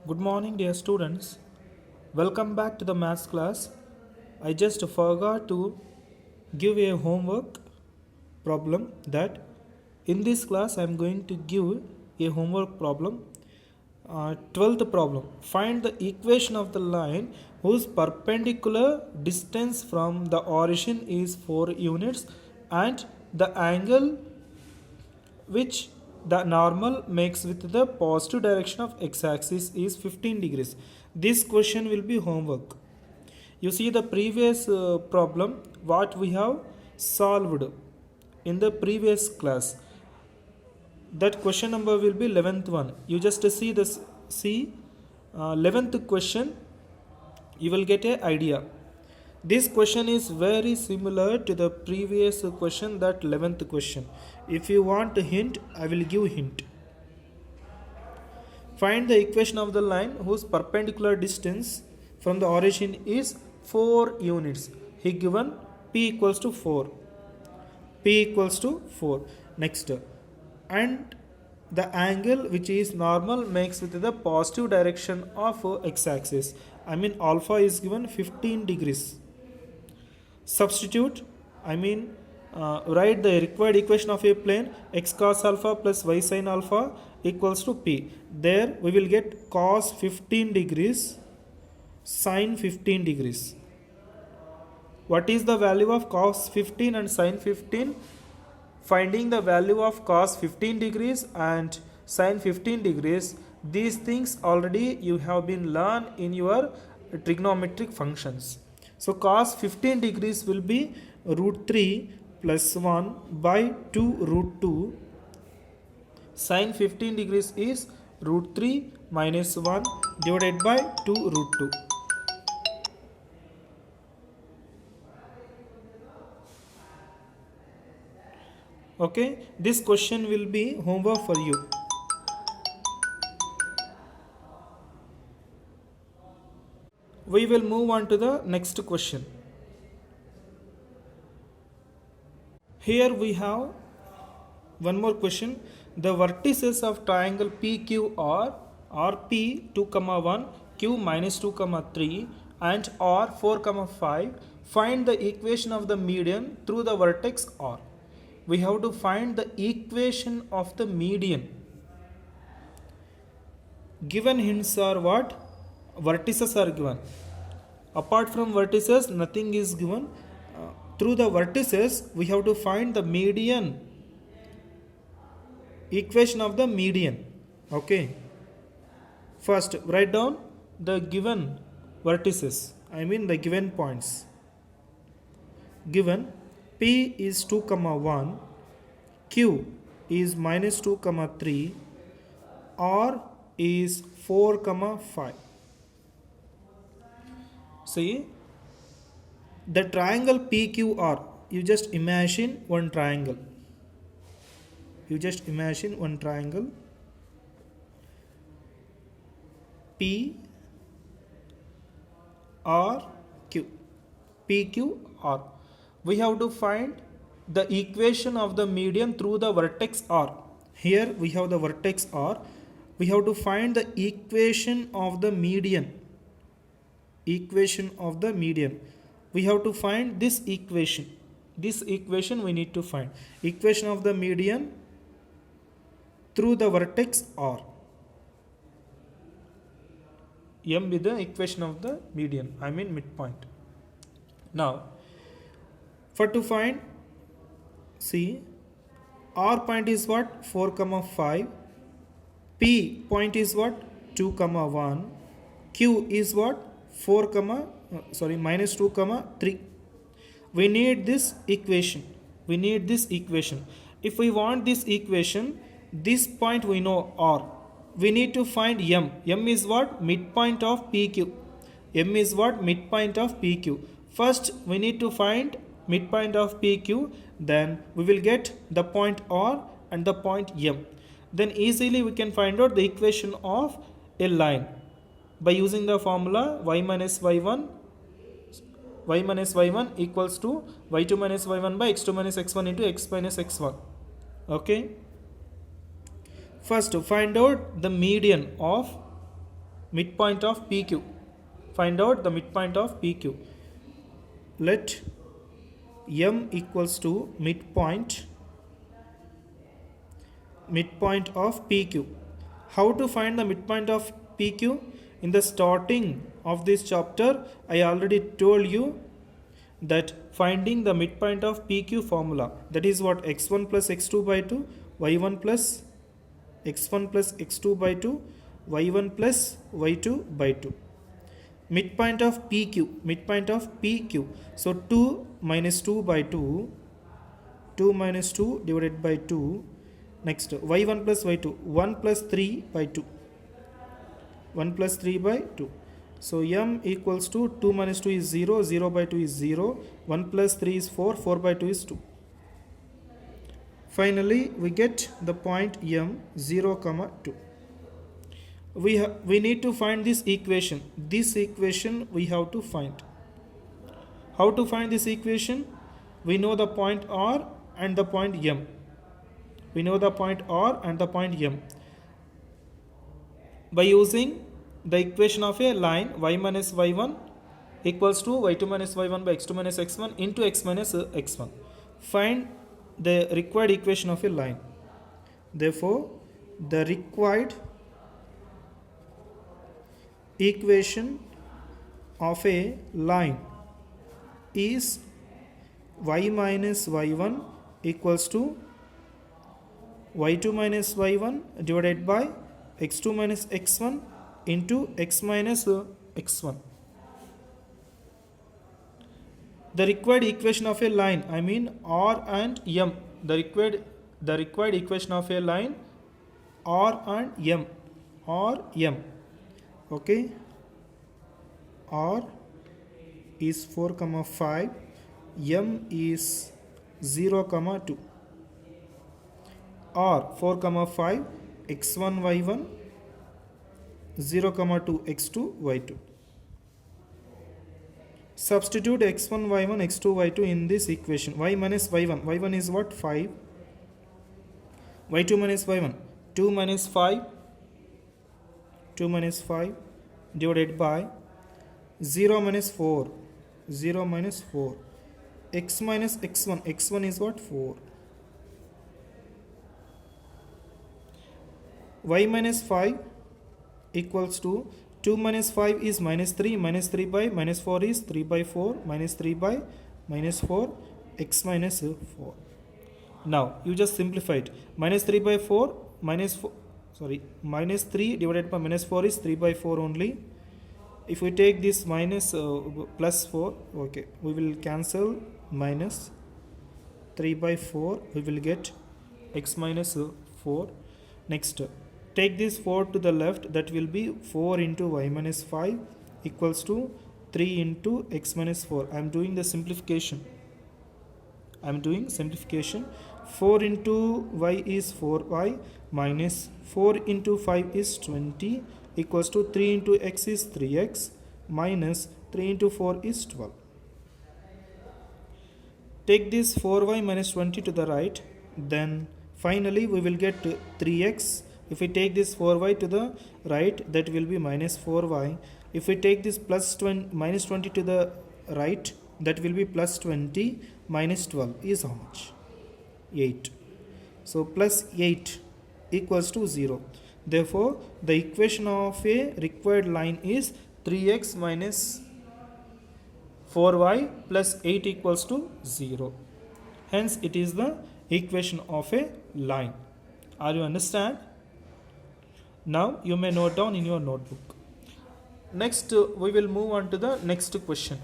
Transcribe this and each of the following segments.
Good morning, dear students. Welcome back to the maths class. I just forgot to give a homework problem that in this class I am going to give a homework problem. 12th problem. Find the equation of the line whose perpendicular distance from the origin is 4 units and the angle which the normal makes with the positive direction of x-axis is 15 degrees. This question will be homework. You see the previous problem what we have solved in the previous class. That question number will be 11th one. You just see this, 11th question, you will get an idea. This question is very similar to the previous question, that 11th question. If you want a hint, I will give hint. Find the equation of the line whose perpendicular distance from the origin is 4 units. He given P equals to 4. P equals to 4. Next. And the angle which is normal makes with the positive direction of x-axis. I mean alpha is given 15 degrees. Substitute, write the required equation of a plane x cos alpha plus y sin alpha equals to P. There we will get cos 15 degrees, sin 15 degrees. What is the value of cos 15 and sin 15? Finding the value of cos 15 degrees and sin 15 degrees, these things already you have been learned in your trigonometric functions. So cos 15 degrees will be root 3 plus 1 by 2 root 2. Sin 15 degrees is root 3 minus 1 divided by 2 root 2. Okay, this question will be homework for you. We will move on to the next question. Here we have one more question. The vertices of triangle PQR are P 2, 1, Q minus 2, 3 and R 4, 5. Find the equation of the median through the vertex R. We have to find the equation of the median. Given hints are what? Vertices are given. Apart from vertices, nothing is given. Through the vertices, we have to find the median. Equation of the median. Okay. First, write down the given vertices. The given points. Given P is 2, 1, Q is minus 2, 3, R is 4, 5. See, the triangle PQR, you just imagine one triangle. P, R, Q. PQR. We have to find the equation of the median through the vertex R. Here we have the vertex R. We have to find the equation of the median. We have to find this equation. This equation we need to find. Equation of the median through the vertex R. M is the equation of the median, midpoint. Now, for to find, see, R point is what? 4, 5. P point is what? 2, 1. Q is what? Minus 2, 3. We need this equation. If we want this equation, this point we know R. We need to find M. M is what? Midpoint of PQ. First, we need to find midpoint of PQ. Then we will get the point R and the point M. Then easily we can find out the equation of a line by using the formula y minus y1 equals to y2 minus y1 by x2 minus x1 into x minus x1. Okay. First, find out the median of midpoint of PQ. Find out the midpoint of PQ. Let M equals to midpoint of PQ. How to find the midpoint of PQ? In the starting of this chapter, I already told you that finding the midpoint of PQ formula, that is what, x1 plus x2 by 2, y1 plus x1 plus x2 by 2, y1 plus y2 by 2. Midpoint of PQ. So 2 minus 2 by 2, 2 minus 2 divided by 2. Next, y1 plus y2, 1 plus 3 by 2. 1 plus 3 by 2. So M equals to 2 minus 2 is 0, 0 by 2 is 0, 1 plus 3 is 4, 4 by 2 is 2. Finally, we get the point M 0, 2. We need to find this equation. This equation we have to find. How to find this equation? We know the point R and the point M. We know the point R and the point M. By using the equation of a line, y minus y1 equals to y2 minus y1 by x2 minus x1 into x minus x1. Find the required equation of a line. Therefore, the required equation of a line is y minus y1 equals to y2 minus y1 divided by x2 minus x1 into x minus x1. The required equation of a line, I mean R and M. The required equation of a line R and M. Okay. R is 4, 5. M is 0, 2. R 4, 5, x1 y1, 0, 2, x2 y2. Substitute x1 y1 x2 y2 in this equation. Y minus y1 is what? 5. y2 minus y1, 2 minus 5 divided by 0 minus 4, x minus x1 is what? 4. Y minus 5 equals to 2 minus 5 is minus 3 by minus 4 is 3 by 4, minus 3 by minus 4, x minus 4. Now you just simplify it. Minus 3 by 4, minus 3 divided by minus 4 is 3 by 4 only. If we take this minus plus 4, okay, we will cancel minus 3 by 4, we will get x minus 4. Next, take this 4 to the left, that will be 4 into y minus 5 equals to 3 into x minus 4. I am doing the simplification. 4 into y is 4y minus 4 into 5 is 20 equals to 3 into x is 3x minus 3 into 4 is 12. Take this 4y minus 20 to the right, then finally we will get 3x. If we take this 4y to the right, that will be minus 4y. If we take this minus 20 to the right, that will be plus 20 minus 12 is how much? 8. So plus 8 equals to 0. Therefore, the equation of a required line is 3x minus 4y plus 8 equals to 0. Hence, it is the equation of a line. Are you understand? Now, you may note down in your notebook. Next, we will move on to the next question.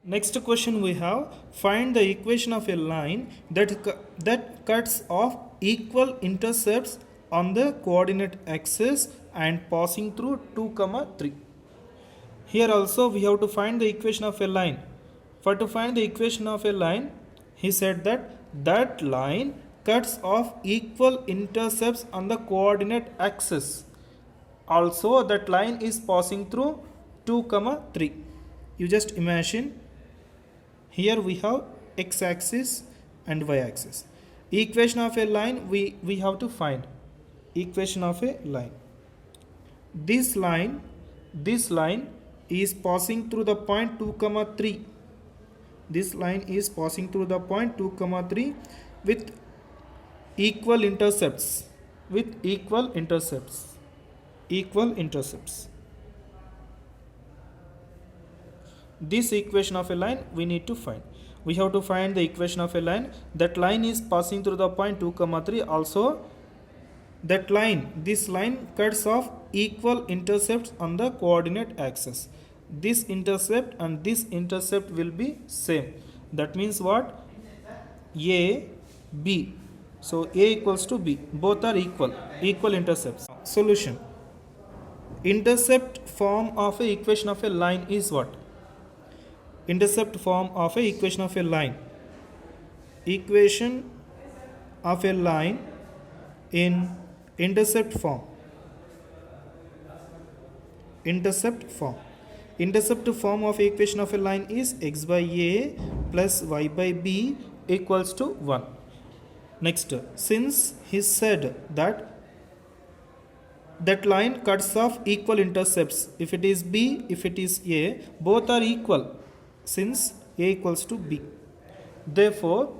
Next question we have, find the equation of a line that cuts off equal intercepts on the coordinate axis and passing through 2, 3. Here also we have to find the equation of a line. For to find the equation of a line, he said that line cuts off equal intercepts on the coordinate axis. Also that line is passing through 2, 3. You just imagine, here we have x-axis and y-axis. Equation of a line, we have to find equation of a line. This line is passing through the point 2 comma 3. This line is passing through the point 2 comma 3 with equal intercepts. This equation of a line we need to find. We have to find the equation of a line. That line is passing through the point 2 comma 3. Also, this line cuts off equal intercepts on the coordinate axis. This intercept and this intercept will be same. That means what? A, B. So A equals to B. Both are equal intercepts. Solution. Intercept form of a equation of a line is what? Intercept form of a equation of a line. Equation of a line in intercept form. Intercept form of equation of a line is x by a plus y by b equals to 1. Next, since he said that line cuts off equal intercepts, if it is b, if it is a, both are equal, since a equals to b. Therefore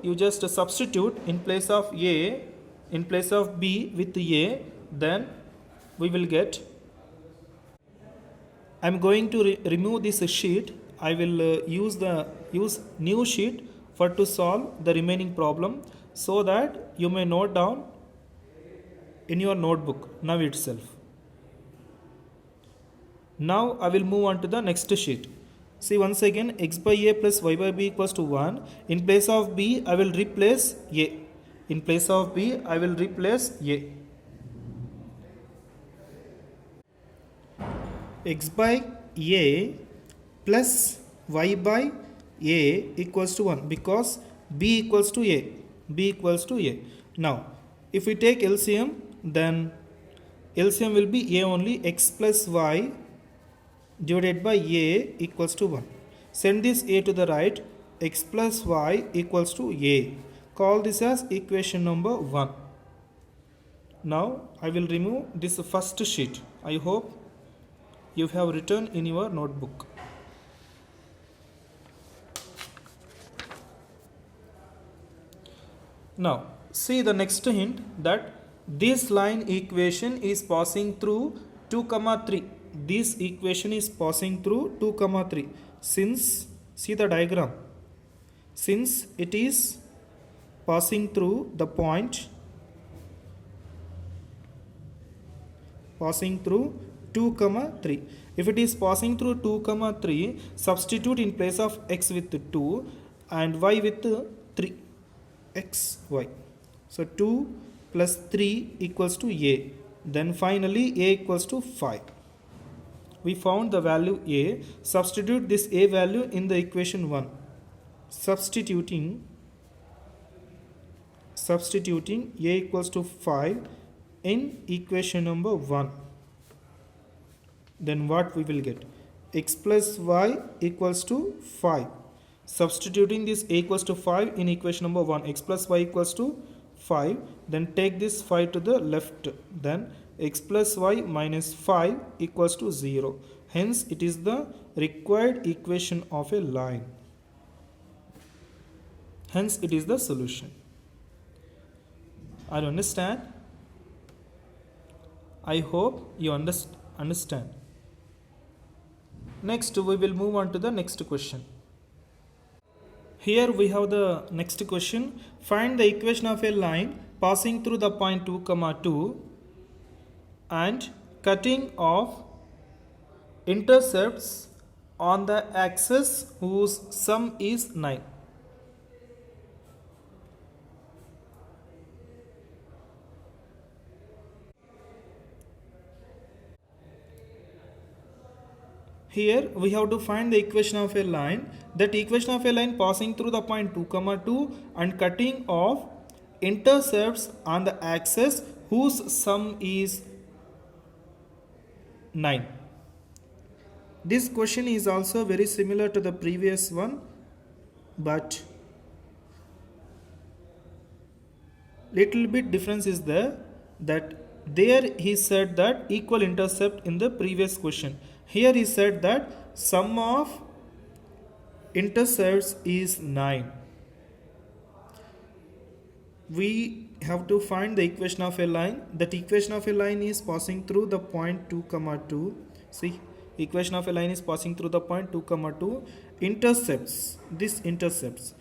you just substitute in place of a, in place of b with a, then we will get, I am going to remove this sheet. I will use new sheet to solve the remaining problem, so that you may note down in your notebook now itself. Now I will move on to the next sheet. See, once again, x by a plus y by b equals to 1. In place of b, I will replace a. In place of b, I will replace a. X by a plus y by a equals to 1, because b equals to a. Now, if we take LCM, then LCM will be a only. X plus y divided by a equals to 1. Send this a to the right. X plus y equals to a. Call this as equation number 1. Now I will remove this first sheet. I hope you have written in your notebook. Now see the next hint, that this line equation is passing through 2 comma 3. This equation is passing through 2 comma 3. Since, see the diagram, since it is passing through the point, passing through 2 comma 3. If it is passing through 2 comma 3, substitute in place of x with 2 and y with 3. X, y. So 2 plus 3 equals to a. Then finally a equals to 5. We found the value a. Substitute this a value in the equation 1. Substituting a equals to 5 in equation number 1. Then what we will get? X plus y equals to 5. Substituting this a equals to 5 in equation number 1. X plus y equals to 5. Then take this 5 to the left. Then x plus y minus 5 equals to 0. Hence it is the required equation of a line. Hence it is the solution. Are you understand? I hope you understand. Next we will move on to the next question. Here we have the next question. Find the equation of a line passing through the point 2 comma 2 and cutting off intercepts on the axis whose sum is 9. Here we have to find the equation of a line. That equation of a line passing through the point 2 comma 2 and cutting off intercepts on the axis whose sum is 9. This question is also very similar to the previous one, but little bit difference is there, that there he said that equal intercept in the previous question. Here he said that sum of intercepts is 9. We have to find the equation of a line. That equation of a line is passing through the point 2 comma 2. See, equation of a line is passing through the point 2 comma 2. Intercepts, this intercepts,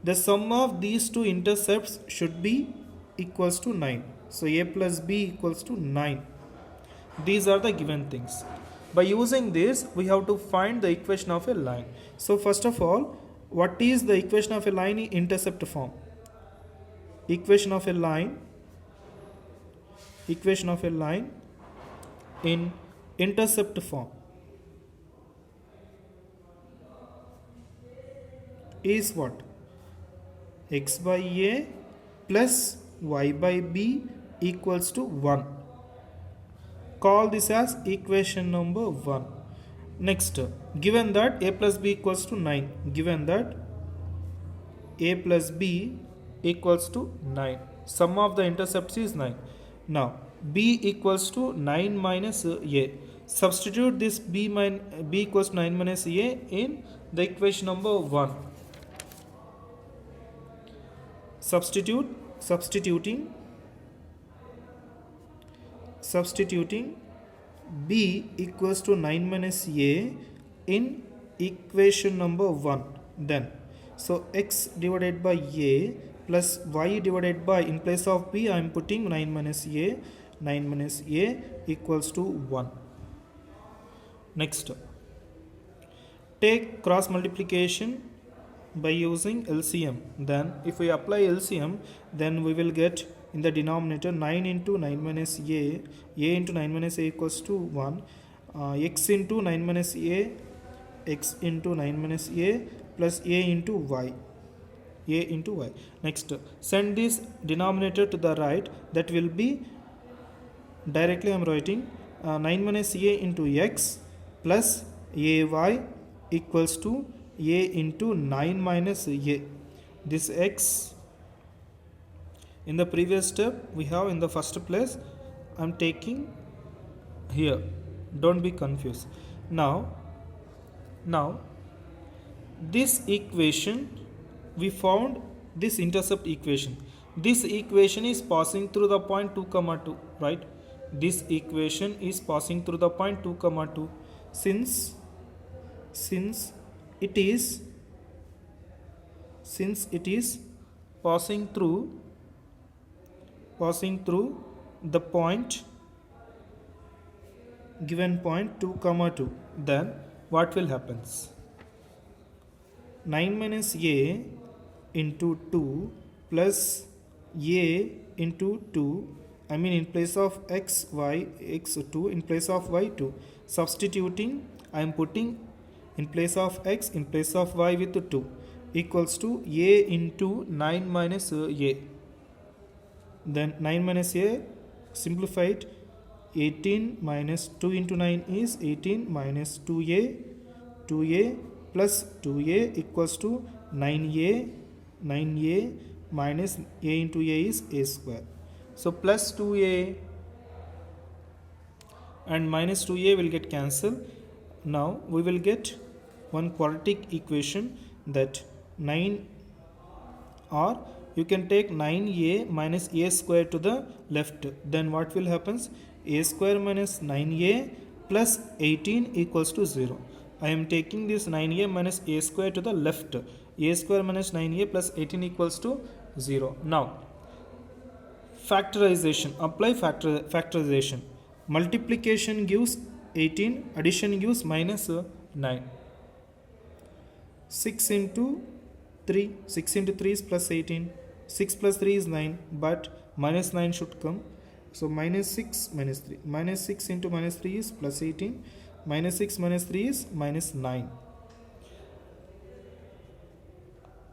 the sum of these two intercepts should be equals to 9. So a plus b equals to 9. These are the given things. By using this, we have to find the equation of a line. So first of all, what is the equation of a line in intercept form? Equation of a line in intercept form is what? X by a plus y by b equals to 1. Call this as equation number 1. Next, given that a plus b equals to 9, given that a plus b equals to 9, sum of the intercepts is 9. Now b equals to 9 minus a. Substitute this b equals to 9 minus a in the equation number 1. Substituting b equals to 9 minus a in equation number 1. Then, so x divided by a plus y divided by, in place of b I am putting 9 minus a equals to 1. Next, take cross multiplication by using LCM. Then if we apply LCM, then we will get in the denominator 9 into 9 minus a into 9 minus a equals to 1, x into 9 minus a, x into 9 minus a plus a into y. Next, send this denominator to the right. That will be, directly I am writing 9 minus a into x plus ay equals to a into 9 minus a. This x in the previous step we have in the first place, I am taking here, don't be confused. Now this equation, we found this intercept equation. This equation is passing through the point 2 comma 2, right? This equation is passing through the point 2 comma 2. Since it is passing through the point, given point 2 comma 2, then what will happens? 9 minus a into 2 plus a into 2, I mean in place of x, y, x2, in place of y2. Substituting, I am putting in place of x, in place of y with 2, equals to a into 9 minus a. Then 9 minus a simplified, 18 minus 2 into 9 is 18 minus 2a plus 2a equals to 9a minus a into a is a square. So plus 2a and minus 2a will get cancelled. Now we will get one quadratic equation, that 9, or you can take 9a minus a square to the left. Then what will happens? A square minus 9a plus 18 equals to 0. I am taking this 9a minus a square to the left. A square minus 9a plus 18 equals to 0. Now factorization, apply factorization. Multiplication gives 18, addition gives minus 9. 6 into 3 is plus 18. 6 plus 3 is 9, but minus 9 should come. So minus 6 minus 3. Minus 6 into minus 3 is plus 18. Minus 6 minus 3 is minus 9.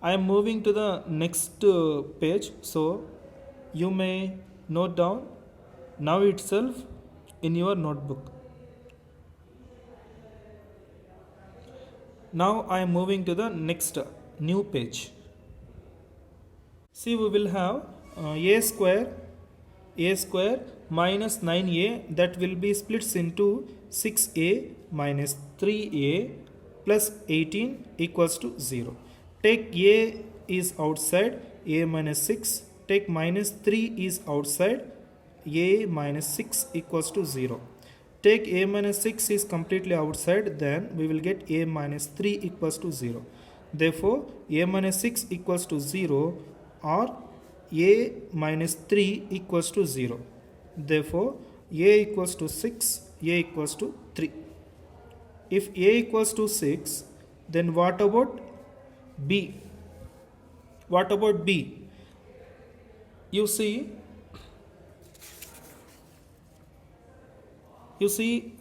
I am moving to the next page. So you may note down now itself in your notebook. Now I am moving to the next new page. See, we will have a square minus 9a, that will be splits into 6a minus 3a plus 18 equals to 0. Take a is outside, a minus 6. Take minus 3 is outside, a minus 6 equals to 0. Take a minus 6 is completely outside, then we will get a minus 3 equals to 0. Therefore, a minus 6 equals to 0 or a minus 3 equals to 0. Therefore, a equals to 6, a equals to 3. If a equals to 6, then what about b? What about b? You see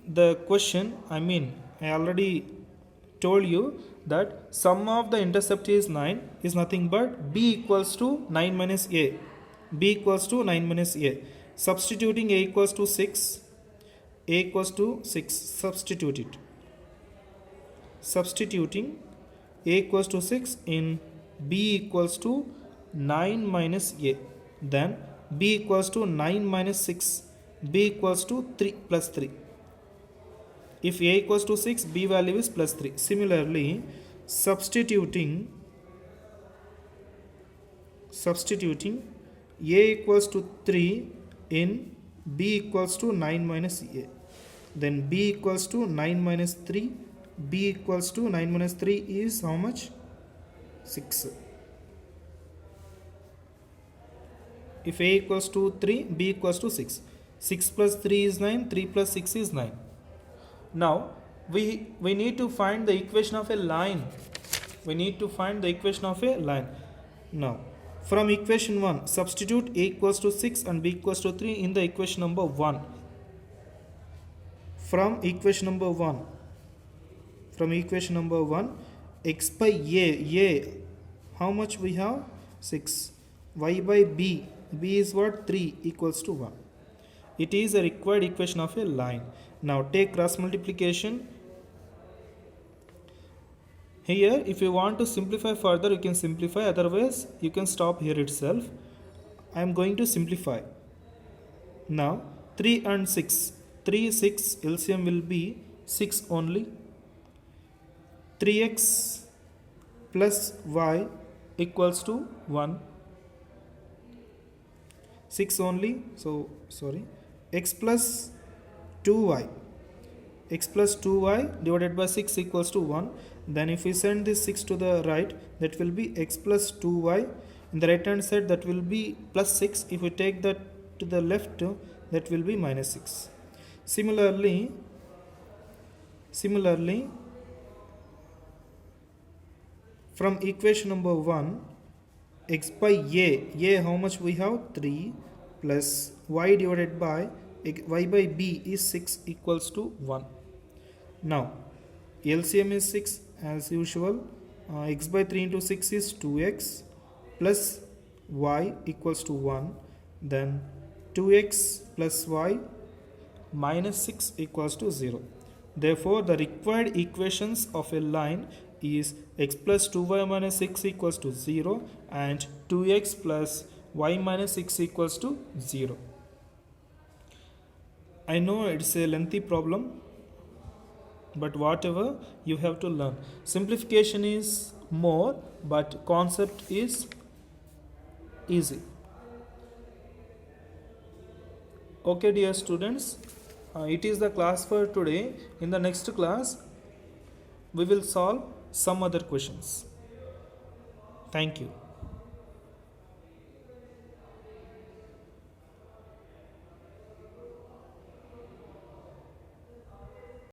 the question, I already told you that sum of the intercept is 9 is nothing but b equals to 9 minus a. b equals to 9 minus a. Substituting a equals to 6, a equals to 6, substitute it. Substituting a equals to 6 in b equals to 9 minus a. Then b equals to 9 minus 6, b equals to 3 plus 3. If a equals to 6, b value is plus 3. Similarly, substituting a equals to 3 in b equals to 9 minus a. Then b equals to 9 minus 3. b equals to 9 minus 3 is how much? 6. If a equals to 3, b equals to 6. 6 plus 3 is 9, 3 plus 6 is 9. Now, we need to find the equation of a line. Now, from equation 1, substitute a equals to 6 and b equals to 3 in the equation number 1. From equation number 1, x by a, how much we have? 6. Y by b is what? 3 equals to 1. It is a required equation of a line. Now take cross multiplication. Here, if you want to simplify further, you can simplify. Otherwise, you can stop here itself. I am going to simplify. Now, 3 and 6. 3, 6, LCM will be 6 only. 3x plus y equals to 1. 6 only. So, sorry. X plus 2y. X plus 2y divided by 6 equals to 1. Then if we send this 6 to the right, that will be x plus 2y. In the right hand side, that will be plus 6. If we take that to the left, that will be minus 6. Similarly, from equation number 1, x by a how much we have? 3 plus y divided by y by b is 6 equals to 1. Now, LCM is 6 as usual. X by 3 into 6 is 2x plus y equals to 1. Then 2x plus y minus 6 equals to 0. Therefore, the required equations of a line is x plus 2y minus 6 equals to 0 and 2x plus y minus 6 equals to 0. I know it's a lengthy problem, but whatever, you have to learn. Simplification is more, but concept is easy. Okay, dear students, it is the class for today. In the next class, we will solve some other questions. Thank you.